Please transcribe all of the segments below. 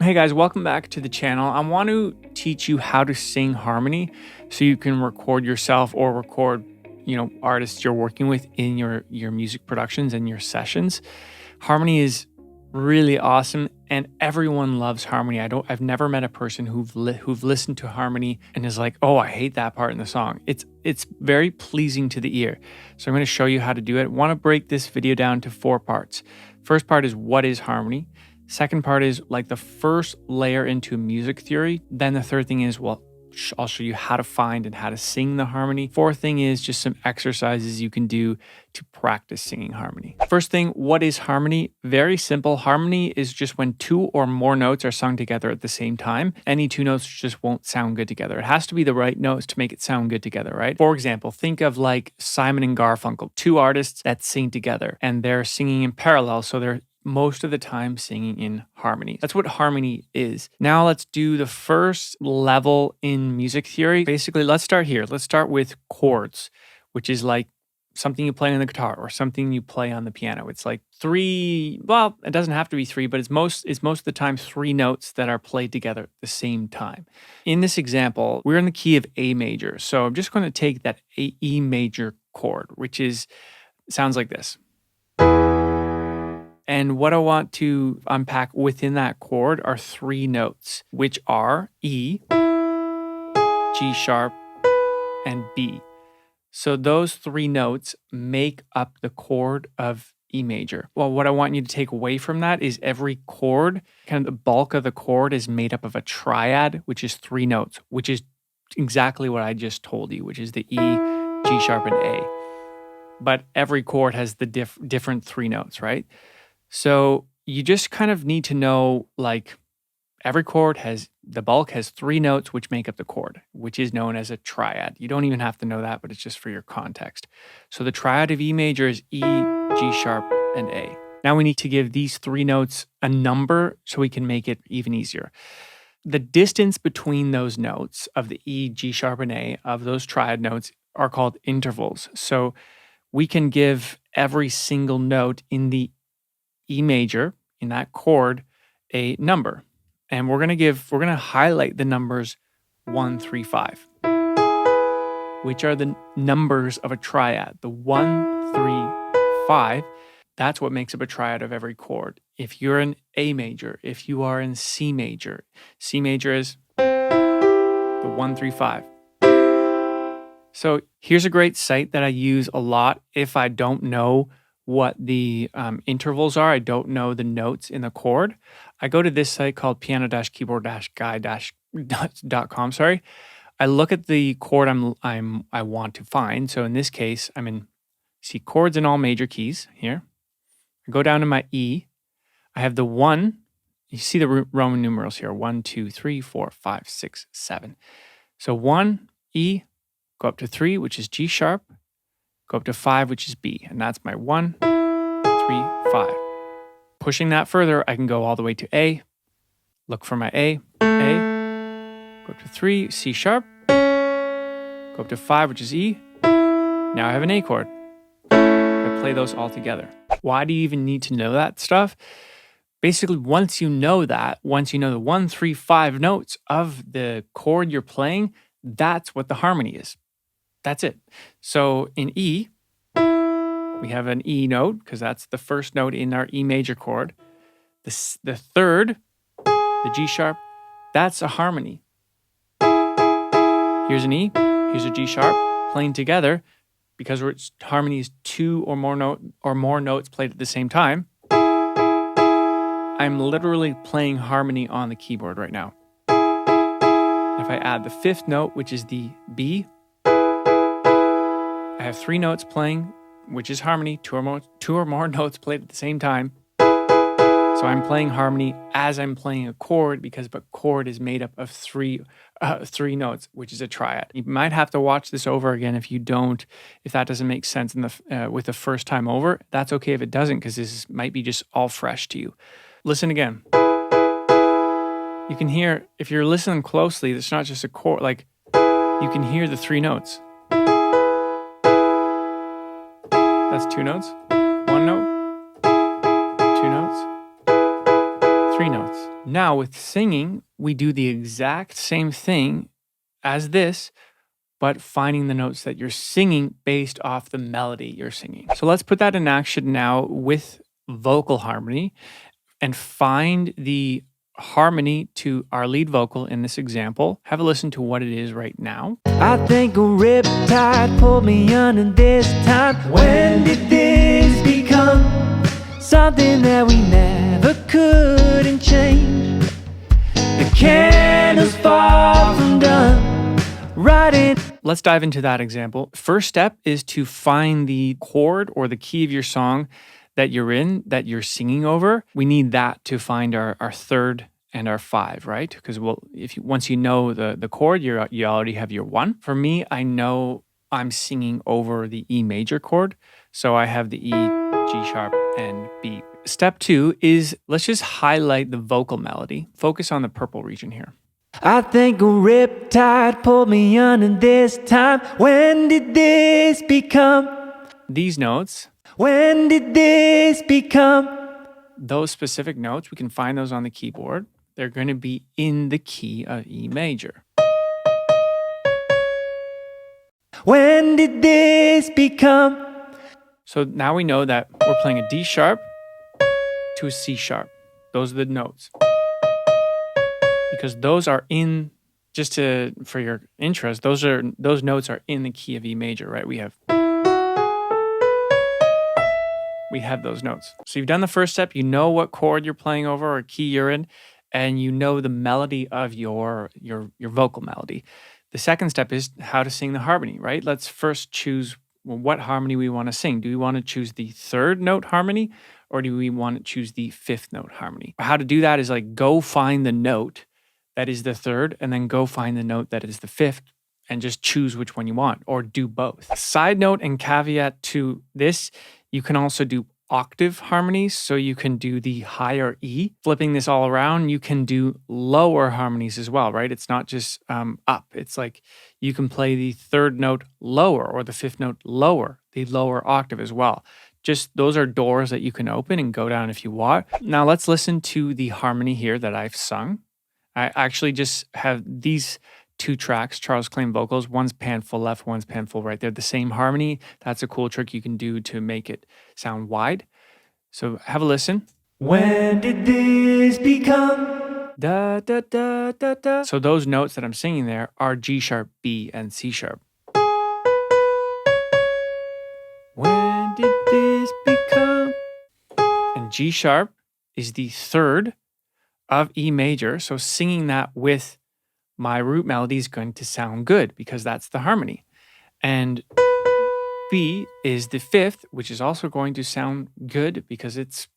Hey guys, welcome back to the channel. I want to teach you how to sing harmony so you can record yourself or record, artists you're working with in your music productions and your sessions. Harmony is really awesome and everyone loves harmony. I've never met a person who've listened to harmony and is like, "Oh, I hate that part in the song." It's very pleasing to the ear. So I'm going to show you how to do it. I want to break this video down to 4 parts. First part is what is harmony? Second part is like the first layer into music theory. Then the third thing is, I'll show you how to find and how to sing the harmony. Fourth thing is just some exercises you can do to practice singing harmony. First thing, what is harmony? Very simple. Harmony is just when 2 or more notes are sung together at the same time. Any 2 notes just won't sound good together. It has to be the right notes to make it sound good together, right? For example, think of like Simon and Garfunkel, 2 artists that sing together and they're singing in parallel. So they're most of the time singing in harmony. That's what harmony is. Now let's do the first level in music theory. Basically, let's start here. Let's start with chords, which is like something you play on the guitar or something you play on the piano. It's like 3, well, it doesn't have to be 3, but it's most of the time 3 notes that are played together at the same time. In this example, we're in the key of A major. So I'm just going to take that E major chord, which sounds like this. And what I want to unpack within that chord are 3 notes, which are E, G sharp, and B. So those 3 notes make up the chord of E major. Well, what I want you to take away from that is every chord, kind of the bulk of the chord is made up of a triad, which is 3 notes, which is exactly what I just told you, which is the E, G sharp, and A. But every chord has the different 3 notes, right? So you just kind of need to know, like, every chord the bulk has 3 notes which make up the chord, which is known as a triad. You don't even have to know that, but it's just for your context. So the triad of E major is E, G sharp, and A. Now we need to give these 3 notes a number so we can make it even easier. The distance between those notes of the E, G sharp, and A, of those triad notes, are called intervals. So we can give every single note in the E major, in that chord, a number. And we're going to highlight the numbers 1, 3, 5, which are the numbers of a triad. The 1, 3, 5, that's what makes up a triad of every chord. If you're in A major, if you are in C major is the 1, 3, 5. So here's a great site that I use a lot if I don't know what the intervals are. I don't know the notes in the chord. I go to this site called piano-keyboard-guide.com. I look at the chord I want to find. So in this case, see chords in all major keys here. I go down to my E. I have the 1. You see the Roman numerals here. 1, 2, 3, 4, 5, 6, 7. So 1, E, go up to 3, which is G sharp. Go up to 5, which is B, and that's my 1, 3, 5. Pushing that further, I can go all the way to A, look for my A, go up to 3, C sharp, go up to 5, which is E. Now I have an A chord. I play those all together. Why do you even need to know that stuff? Basically, once you know the 1, 3, 5 notes of the chord you're playing, that's what the harmony is. That's it. So in E, we have an E note because that's the first note in our E major chord. The third, the G sharp, that's a harmony. Here's an E, here's a G sharp playing together because harmony is 2 or more notes played at the same time. I'm literally playing harmony on the keyboard right now. If I add the 5th note, which is the B, I have 3 notes playing, which is harmony, 2 or more notes played at the same time. So I'm playing harmony as I'm playing a chord because a chord is made up of 3 notes, which is a triad. You might have to watch this over again if that doesn't make sense with the first time over. That's okay if it doesn't, because this might be just all fresh to you. Listen again. You can hear, if you're listening closely, it's not just a chord, like you can hear the 3 notes. That's 2 notes, 1 note, 2 notes, 3 notes. Now with singing, we do the exact same thing as this, but finding the notes that you're singing based off the melody you're singing. So let's put that in action now with vocal harmony and find the harmony to our lead vocal in this example. Have a listen to what it is right now. I think a riptide pulled me under this time. When did this become something that we never couldn't change? The candle's far from done, riding. Let's dive into that example. First step is to find the chord or the key of your song that you're in, that you're singing over. We need that to find our third and our 5, right? Because once you know the chord, you already have your 1. For me, I know I'm singing over the E major chord, so I have the E, G sharp, and B. Step 2 is let's just highlight the vocal melody. Focus on the purple region here. I think a riptide pulled me under this time. When did this become? These notes. When did this become? Those specific notes, we can find those on the keyboard. They're going to be in the key of E major. When did this become? So now we know that we're playing a D sharp to a C sharp. Those are the notes. Because those are in, for your interest, those notes are in the key of E major, right? We have those notes. So you've done the first step, you know what chord you're playing over or key you're in, and you know the melody of your vocal melody. The second step is how to sing the harmony, right? Let's first choose what harmony we want to sing. Do we want to choose the 3rd note harmony, or do we want to choose the 5th note harmony? How to do that is like go find the note that is the 3rd, and then go find the note that is the 5th, and just choose which one you want, or do both. Side note and caveat to this, you can also do octave harmonies, so you can do the higher E. Flipping this all around, you can do lower harmonies as well, right? It's not just up. It's like you can play the 3rd note lower or the 5th note lower, the lower octave as well. Just those are doors that you can open and go down if you want. Now let's listen to the harmony here that I've sung. I actually just have these 2 tracks, Charles Klein vocals. One's pan full left, one's pan full right. They're the same harmony. That's a cool trick you can do to make it sound wide. So have a listen. When did this become? Da, da, da, da, da. So those notes that I'm singing there are G sharp, B, and C sharp. When did this become? And G sharp is the 3rd of E major. So singing that with my root melody is going to sound good because that's the harmony. And B is the 5th, which is also going to sound good because it's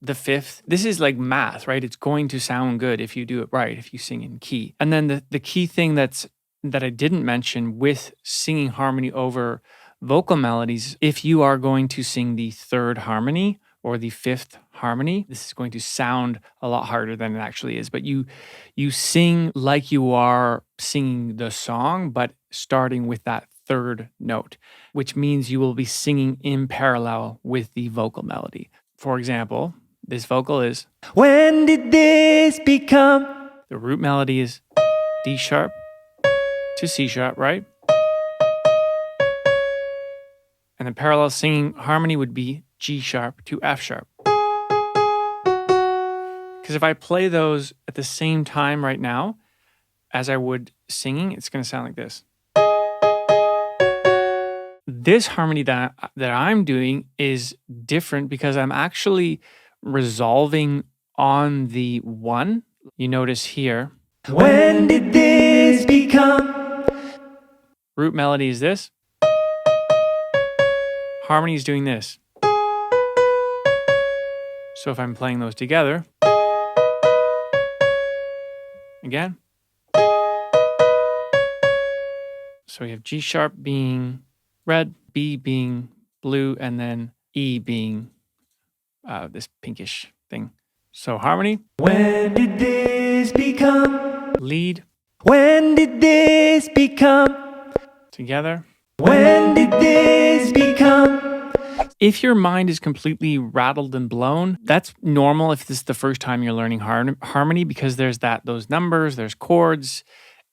the 5th. This is like math, right? It's going to sound good if you do it right, if you sing in key. And then the key thing that I didn't mention with singing harmony over vocal melodies, if you are going to sing the 3rd harmony or the 5th harmony, this is going to sound a lot harder than it actually is. But you sing like you are singing the song, but starting with that 3rd note, which means you will be singing in parallel with the vocal melody. For example, this vocal is, when did this become? The root melody is D sharp to C sharp, right? And the parallel singing harmony would be G sharp to F sharp. Because if I play those at the same time right now as I would singing, it's going to sound like this. This harmony that I'm doing is different because I'm actually resolving on the 1. You notice here. When did this become? Root melody is this. Harmony is doing this. So if I'm playing those together, again. So we have G sharp being red, B being blue, and then E being this pinkish thing. So harmony. When did this become? Lead. When did this become? Together. When did this become? If your mind is completely rattled and blown, that's normal if this is the first time you're learning harmony, because there's those numbers, there's chords,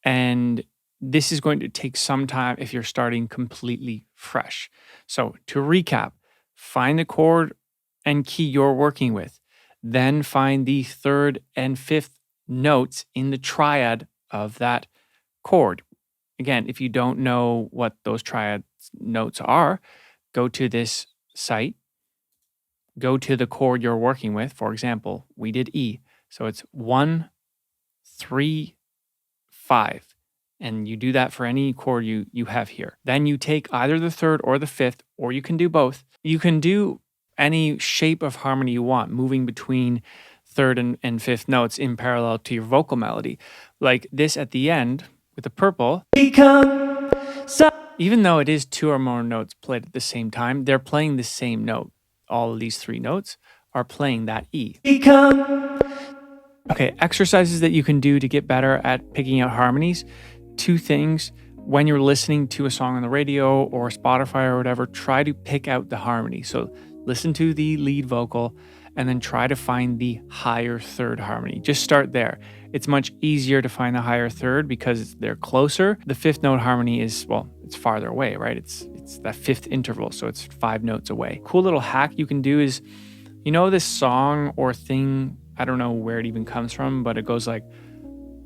and this is going to take some time if you're starting completely fresh. So to recap, find the chord and key you're working with. Then find the third and fifth notes in the triad of that chord. Again, if you don't know what those triad notes are, go to this site, go to the chord you're working with. For example, we did E. So it's 1, 3, 5. And you do that for any chord you have here. Then you take either the third or the fifth, or you can do both. You can do any shape of harmony you want, moving between third and fifth notes in parallel to your vocal melody. Like this at the end with the purple. Even though it is 2 or more notes played at the same time, they're playing the same note. All of these 3 notes are playing that E. Okay, exercises that you can do to get better at picking out harmonies. 2 things. When you're listening to a song on the radio or Spotify or whatever, try to pick out the harmony. So listen to the lead vocal and then try to find the higher third harmony. Just start there. It's much easier to find the higher third because they're closer. The fifth note harmony is, well, it's farther away, right? It's that fifth interval, so it's 5 notes away. Cool little hack you can do is, you know, this song or thing, I don't know where it even comes from, but it goes like,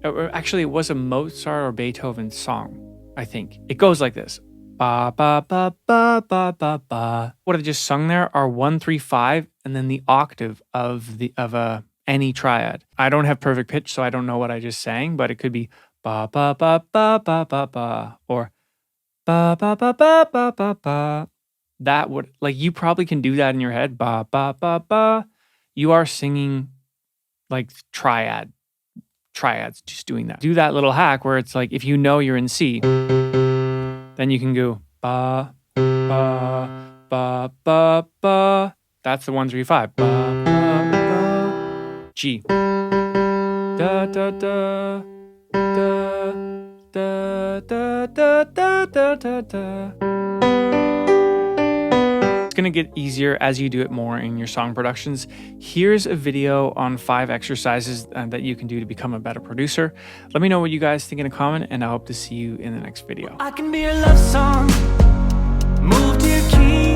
actually it was a Mozart or Beethoven song, I think. It goes like this. Ba ba ba ba ba ba ba. What I just sung there are 1, 3, 5, and then the octave of any triad. I don't have perfect pitch, so I don't know what I just sang, but it could be ba ba ba ba ba ba ba, or ba ba ba ba ba ba ba. That would, like, you probably can do that in your head. Ba ba ba ba. You are singing like triads, just doing that. Do that little hack where it's like, if you know you're in C, then you can go ba ba ba ba ba. That's the 1, 3, 5. Ba ba ba. G. Da da da da da da da da da da da. It's going to get easier as you do it more in your song productions. Here's a video on 5 exercises that you can do to become a better producer. Let me know what you guys think in a comment, and I hope to see you in the next video. I can be your love song, move to your key.